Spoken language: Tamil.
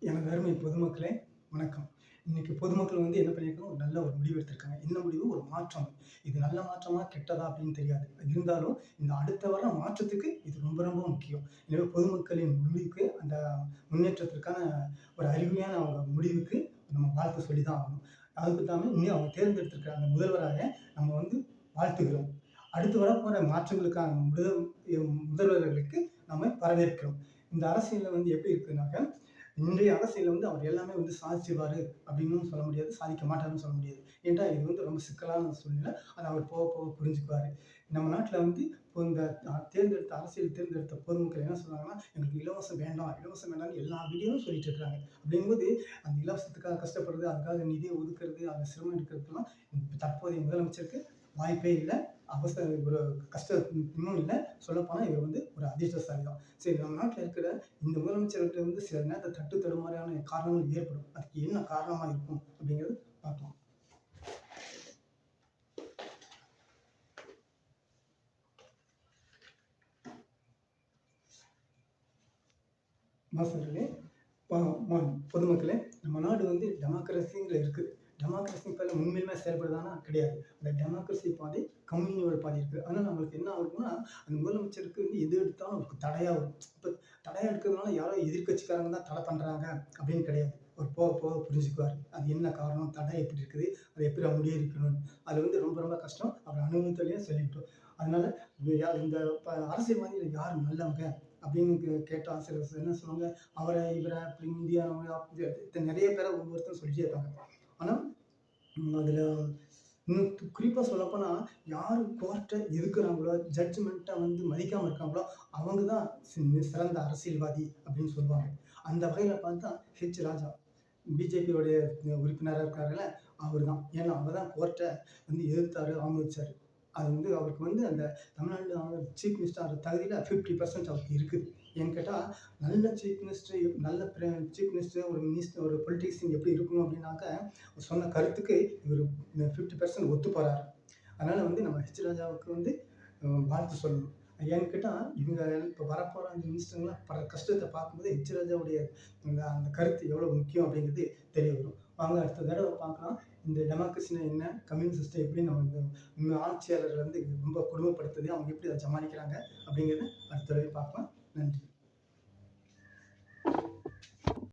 எனது அருமை பொதுமக்களே, வணக்கம். இன்னைக்கு பொதுமக்கள் என்ன பண்ணியிருக்காங்க, ஒரு நல்ல ஒரு முடிவு எடுத்திருக்காங்க. என்ன முடிவு? ஒரு மாற்றம். இது நல்ல மாற்றமா, கெட்டதா அப்படின்னு தெரியாது. இருந்தாலும் இந்த அடுத்த வர மாற்றத்துக்கு இது ரொம்ப ரொம்ப முக்கியம். எனவே பொதுமக்களின் முடிவுக்கு, அந்த முன்னேற்றத்திற்கான ஒரு அருமையான அவங்க முடிவுக்கு நம்ம வாழ்த்து சொல்லி தான் ஆகணும். அதுக்கு தானே இன்னும் அவங்க தேர்ந்தெடுத்திருக்கிற அந்த முதல்வராக நம்ம வாழ்த்துகிறோம். அடுத்து வரப்போற மாற்றங்களுக்கான முதல்வர்களுக்கு நம்ம வரவேற்கிறோம். இந்த அரசியல்ல எப்படி இருக்குனாக்க, இன்றைய அரசியல்ல அவர் எல்லாமே சாதிச்சிருவாரு அப்படின்னும் சொல்ல முடியாது. சாதிக்க மாட்டாருன்னு சொல்ல முடியாது. ஏன்டா இது ரொம்ப சிக்கலான சூழ்நிலை. அத அவர் போக போக புரிஞ்சுக்குவாரு. நம்ம நாட்ல இப்போ இந்த தேர்ந்தெடுத்த பொதுமக்கள் என்ன சொல்றாங்கன்னா, "எங்களுக்கு இலவசம் வேண்டாம், இலவசம் வேண்டாம்ன்னு" எல்லா வீடியோவும் சொல்லிட்டு இருக்காங்க. அப்படிங்கும்போது அந்த இலவசத்துக்காக கஷ்டப்படுறது, அதுக்காக நிதிய ஒதுக்குறது, அந்த சிரமம் எடுக்கிறதுக்கெல்லாம் தற்போதைய முதலமைச்சருக்கு வாய்ப்பே இல்ல. ஒரு கஷ்டமும் இல்ல. சொல்லப்போனா இவர் ஒரு அதிர்ஷ்டசாலி தான். சரி, நம்ம நாட்ல இருக்கிற இந்த முதலமைச்சர்கிட்ட சில நேரத்துல தட்டு தடுமாறியான காரணங்கள் ஏற்படும். அதுக்கு என்ன காரணமா இருக்கும் அப்படிங்கிறது பார்க்கலாம். வாசகர்களே, ப ம பொதுமக்களே, நம்ம நாடு டெமோக்ரஸில இருக்குது. டெமோக்ரஸி பாதை உண்மையிலுமே செயல்படுதான்னா கிடையாது. அந்த டெமோக்ரஸி பாதை கம்யூனியோட பாதை இருக்கு. அதனால நம்மளுக்கு என்ன ஆகும்னா, அந்த முதலமைச்சருக்கு எது எடுத்தாலும் அவருக்கு தடையா வரும். இப்ப தடையா இருக்கிறதுனால யாரோ எதிர்க்கட்சிக்காரங்க தான் தடை பண்றாங்க அப்படின்னு கிடையாது. அவர் போக போக புரிஞ்சுக்குவாரு. அது என்ன காரணம்? தடை எப்படி இருக்குது? அத எப்படி முறியடிக்கணும்? அது ரொம்ப ரொம்ப கஷ்டம். அவர் அனுபவத்திலேயே சொல்லிட்டோம். அதனால இந்த அரசியல்வாதிகள் யார் நல்லவங்க அப்படின்னு கேட்டா சிலர் என்ன சொல்லுவாங்க, அவரை இவரை அப்படி இந்தியாவங்க அப்படி நிறைய பேரை ஒவ்வொருத்தரும் சொல்லிட்டே இருக்காங்க. ஆனா அதுல இன்னும் குறிப்பா சொல்லப்போனா, யாரு கோர்ட்ட எதிர்க்கிறாங்களோ, ஜட்ஜ்மெண்ட்ட மதிக்காம இருக்காங்களோ, அவங்க தான் சிறந்த அரசியல்வாதி அப்படின்னு சொல்லுவாங்க. அந்த வகையில பார்த்தா ஹெச். ராஜா பிஜேபியோடைய உறுப்பினரா இருக்காருல்ல, அவர் தான். ஏன்னா அவர் தான் கோர்ட்ட எதிர்த்தாரு, அவமதிச்சாரு. அது அவருக்கு அந்த தமிழ்நாடு சீஃப் மினிஸ்டர் ஆகுற தகுதியில 50% அவருக்கு இருக்குது. ஏன்னு கேட்டா, நல்ல சீஃப் மினிஸ்டர் சீஃப் மினிஸ்டர் ஒரு பொலிட்டீஷியன் எப்படி இருக்கணும் அப்படின்னாக்க, சொன்ன கருத்துக்கு இவரு 50% ஒத்து போறாரு. அதனால நம்ம ஹெச். ராஜாவுக்கு வாழ்த்து சொல்லணும். ஏன்னு கேட்டா, இவங்க இப்ப வரப்போற அந்த மினிஸ்டர்லாம் படுற கஷ்டத்த பார்க்கும்போது ஹெச். ராஜாவுடைய அந்த கருத்து எவ்வளவு முக்கியம் அப்படிங்கிறது தெரிய வரும். வாங்க அடுத்த தடவ பார்க்கலாம். இந்த டெமோக்ரஸினா என்ன? கம்யூனல் சிஸ்டம் எப்படி நம்ம இந்த ஆட்சியாளர்கள் ரொம்ப கொடுமைப்படுத்துது, அவங்க எப்படி அத சமாளிக்கிறாங்க அப்படிங்கிறத அடுத்த தடவை பார்க்கலாம். நன்றி.